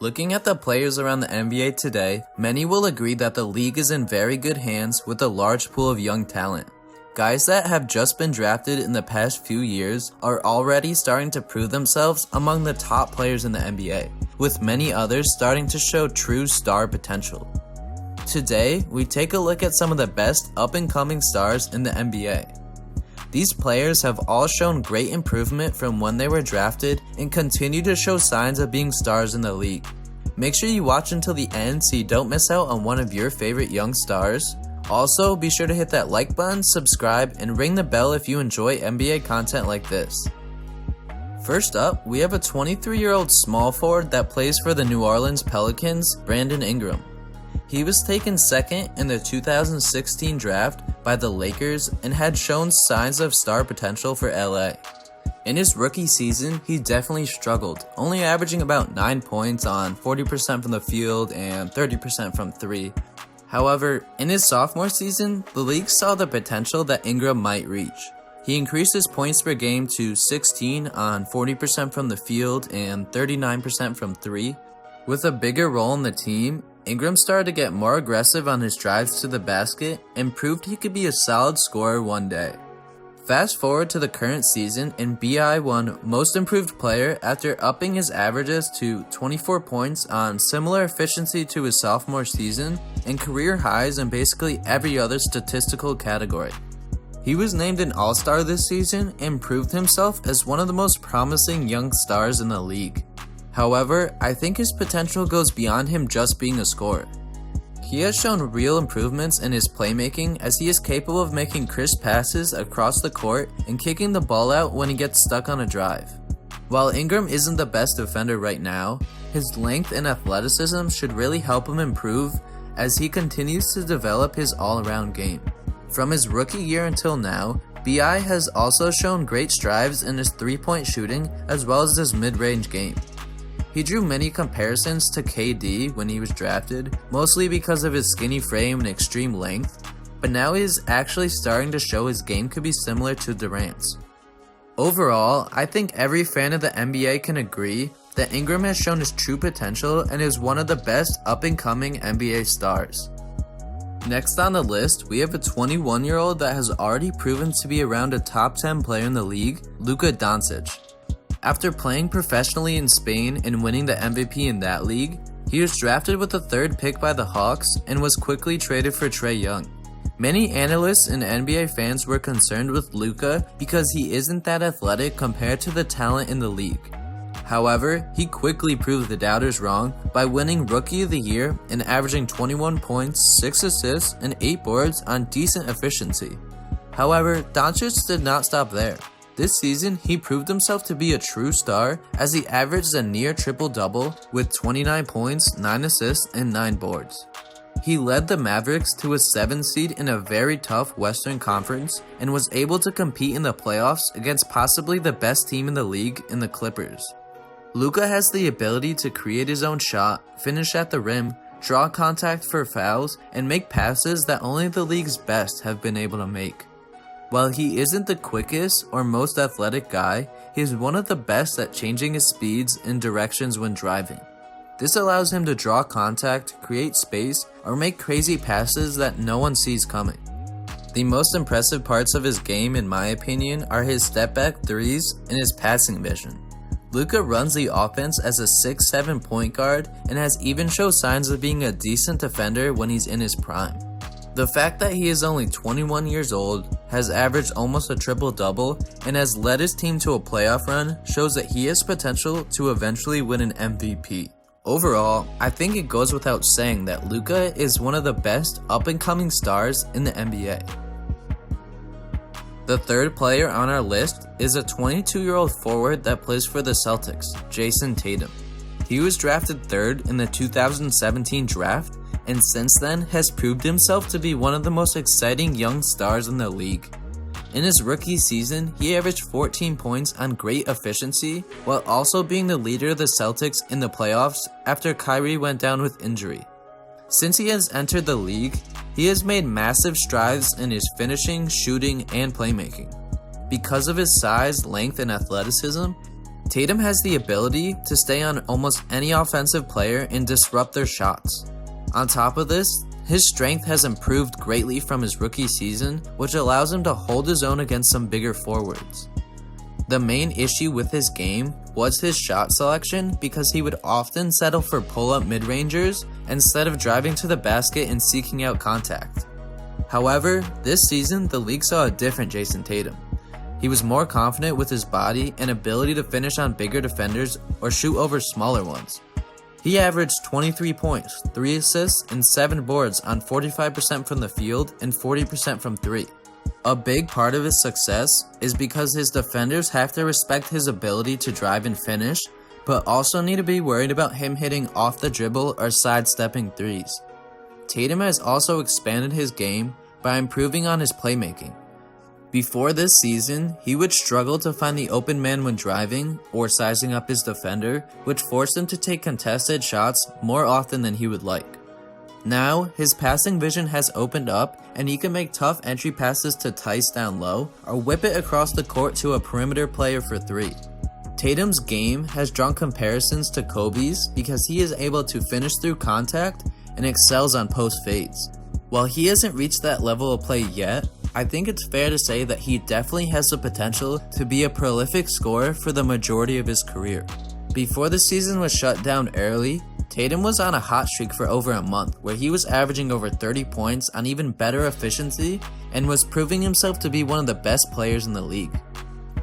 Looking at the players around the NBA today, many will agree that the league is in very good hands with a large pool of young talent. Guys that have just been drafted in the past few years are already starting to prove themselves among the top players in the NBA, with many others starting to show true star potential. Today, we take a look at some of the best up-and-coming stars in the NBA. These players have all shown great improvement from when they were drafted and continue to show signs of being stars in the league. Make sure you watch until the end so you don't miss out on one of your favorite young stars. Also, be sure to hit that like button, subscribe, and ring the bell if you enjoy NBA content like this. First up, we have a 23-year-old small forward that plays for the New Orleans Pelicans, Brandon Ingram. He was taken second in the 2016 draft by the Lakers and had shown signs of star potential for LA. In his rookie season, he definitely struggled, only averaging about 9 points on 40% from the field and 30% from 3. However, in his sophomore season, the league saw the potential that Ingram might reach. He increased his points per game to 16 on 40% from the field and 39% from 3. With a bigger role in the team, Ingram started to get more aggressive on his drives to the basket and proved he could be a solid scorer one day. Fast forward to the current season, and BI won Most Improved Player after upping his averages to 24 points on similar efficiency to his sophomore season and career highs in basically every other statistical category. He was named an All-Star this season and proved himself as one of the most promising young stars in the league. However, I think his potential goes beyond him just being a scorer. He has shown real improvements in his playmaking as he is capable of making crisp passes across the court and kicking the ball out when he gets stuck on a drive. While Ingram isn't the best defender right now, his length and athleticism should really help him improve as he continues to develop his all-around game. From his rookie year until now, BI has also shown great strides in his three-point shooting as well as his mid-range game. He drew many comparisons to KD when he was drafted, mostly because of his skinny frame and extreme length, but now he is actually starting to show his game could be similar to Durant's. Overall, I think every fan of the NBA can agree that Ingram has shown his true potential and is one of the best up-and-coming NBA stars. Next on the list, we have a 21-year-old that has already proven to be around a top 10 player in the league, Luka Doncic. After playing professionally in Spain and winning the MVP in that league, he was drafted with the 3rd pick by the Hawks and was quickly traded for Trae Young. Many analysts and NBA fans were concerned with Luka because he isn't that athletic compared to the talent in the league. However, he quickly proved the doubters wrong by winning Rookie of the Year and averaging 21 points, 6 assists, and 8 boards on decent efficiency. However, Doncic did not stop there. This season, he proved himself to be a true star as he averaged a near triple-double with 29 points, 9 assists, and 9 boards. He led the Mavericks to a 7th seed in a very tough Western Conference and was able to compete in the playoffs against possibly the best team in the league in the Clippers. Luka has the ability to create his own shot, finish at the rim, draw contact for fouls, and make passes that only the league's best have been able to make. While he isn't the quickest or most athletic guy, he is one of the best at changing his speeds and directions when driving. This allows him to draw contact, create space, or make crazy passes that no one sees coming. The most impressive parts of his game, in my opinion, are his step-back threes and his passing vision. Luka runs the offense as a 6'7" point guard and has even shown signs of being a decent defender when he's in his prime. The fact that he is only 21 years old, has averaged almost a triple-double, and has led his team to a playoff run shows that he has potential to eventually win an MVP. Overall, I think it goes without saying that Luka is one of the best up-and-coming stars in the NBA. The 3rd player on our list is a 22-year-old forward that plays for the Celtics, Jayson Tatum. He was drafted 3rd in the 2017 draft, and since then has proved himself to be one of the most exciting young stars in the league. In his rookie season, he averaged 14 points on great efficiency, while also being the leader of the Celtics in the playoffs after Kyrie went down with injury. Since he has entered the league, he has made massive strides in his finishing, shooting, and playmaking. Because of his size, length, and athleticism, Tatum has the ability to stay on almost any offensive player and disrupt their shots. On top of this, his strength has improved greatly from his rookie season, which allows him to hold his own against some bigger forwards. The main issue with his game was his shot selection, because he would often settle for pull-up mid-rangers instead of driving to the basket and seeking out contact. However, this season the league saw a different Jayson Tatum. He was more confident with his body and ability to finish on bigger defenders or shoot over smaller ones. He averaged 23 points, 3 assists, and 7 boards on 45% from the field and 40% from 3. A big part of his success is because his defenders have to respect his ability to drive and finish, but also need to be worried about him hitting off the dribble or sidestepping threes. Tatum has also expanded his game by improving on his playmaking. Before this season, he would struggle to find the open man when driving or sizing up his defender, which forced him to take contested shots more often than he would like. Now, his passing vision has opened up and he can make tough entry passes to Tice down low or whip it across the court to a perimeter player for 3. Tatum's game has drawn comparisons to Kobe's because he is able to finish through contact and excels on post fades. While he hasn't reached that level of play yet, I think it's fair to say that he definitely has the potential to be a prolific scorer for the majority of his career. Before the season was shut down early, Tatum was on a hot streak for over a month where he was averaging over 30 points on even better efficiency and was proving himself to be one of the best players in the league.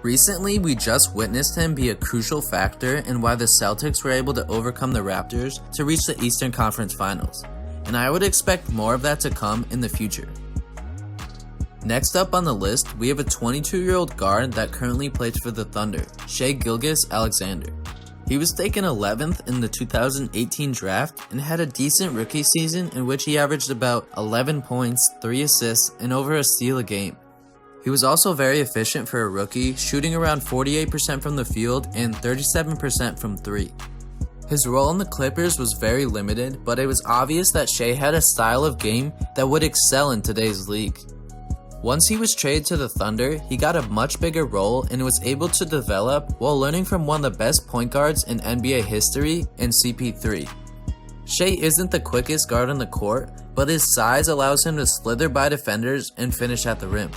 Recently, we just witnessed him be a crucial factor in why the Celtics were able to overcome the Raptors to reach the Eastern Conference Finals, and I would expect more of that to come in the future. Next up on the list, we have a 22-year-old guard that currently plays for the Thunder, Shai GilgeousAlexander. He was taken 11th in the 2018 draft and had a decent rookie season in which he averaged about 11 points, 3 assists, and over a steal a game. He was also very efficient for a rookie, shooting around 48% from the field and 37% from 3. His role in the Clippers was very limited, but it was obvious that Shai had a style of game that would excel in today's league. Once he was traded to the Thunder, he got a much bigger role and was able to develop while learning from one of the best point guards in NBA history in CP3. Shai isn't the quickest guard on the court, but his size allows him to slither by defenders and finish at the rim.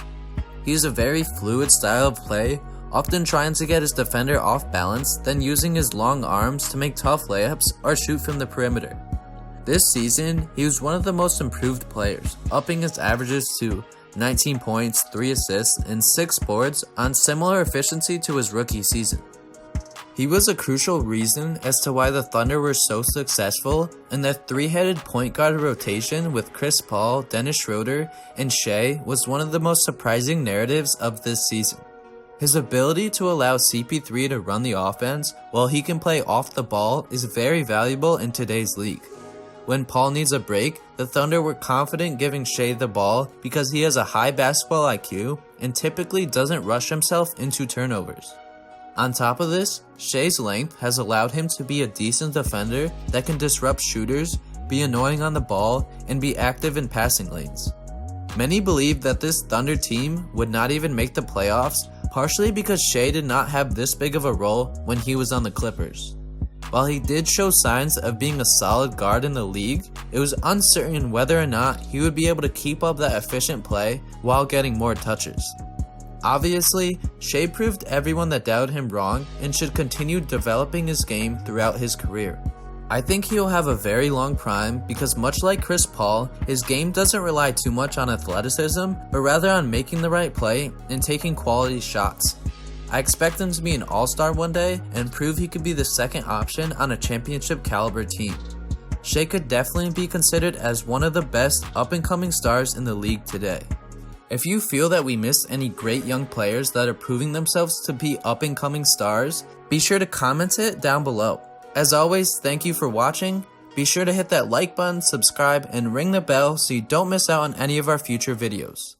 He has a very fluid style of play, often trying to get his defender off balance, then using his long arms to make tough layups or shoot from the perimeter. This season, he was one of the most improved players, upping his averages to 19 points, 3 assists, and 6 boards on similar efficiency to his rookie season. He was a crucial reason as to why the Thunder were so successful, and the three-headed point guard rotation with Chris Paul, Dennis Schroeder, and Shai was one of the most surprising narratives of this season. His ability to allow CP3 to run the offense while he can play off the ball is very valuable in today's league. When Paul needs a break, the Thunder were confident giving Shai the ball because he has a high basketball IQ and typically doesn't rush himself into turnovers. On top of this, Shai's length has allowed him to be a decent defender that can disrupt shooters, be annoying on the ball, and be active in passing lanes. Many believe that this Thunder team would not even make the playoffs, partially because Shai did not have this big of a role when he was on the Clippers. While he did show signs of being a solid guard in the league, it was uncertain whether or not he would be able to keep up that efficient play while getting more touches. Obviously, Shai proved everyone that doubted him wrong and should continue developing his game throughout his career. I think he'll have a very long prime because much like Chris Paul, his game doesn't rely too much on athleticism, but rather on making the right play and taking quality shots. I expect him to be an all-star one day and prove he could be the second option on a championship caliber team. Shai could definitely be considered as one of the best up-and-coming stars in the league today. If you feel that we missed any great young players that are proving themselves to be up-and-coming stars, be sure to comment it down below. As always, thank you for watching. Be sure to hit that like button, subscribe, and ring the bell so you don't miss out on any of our future videos.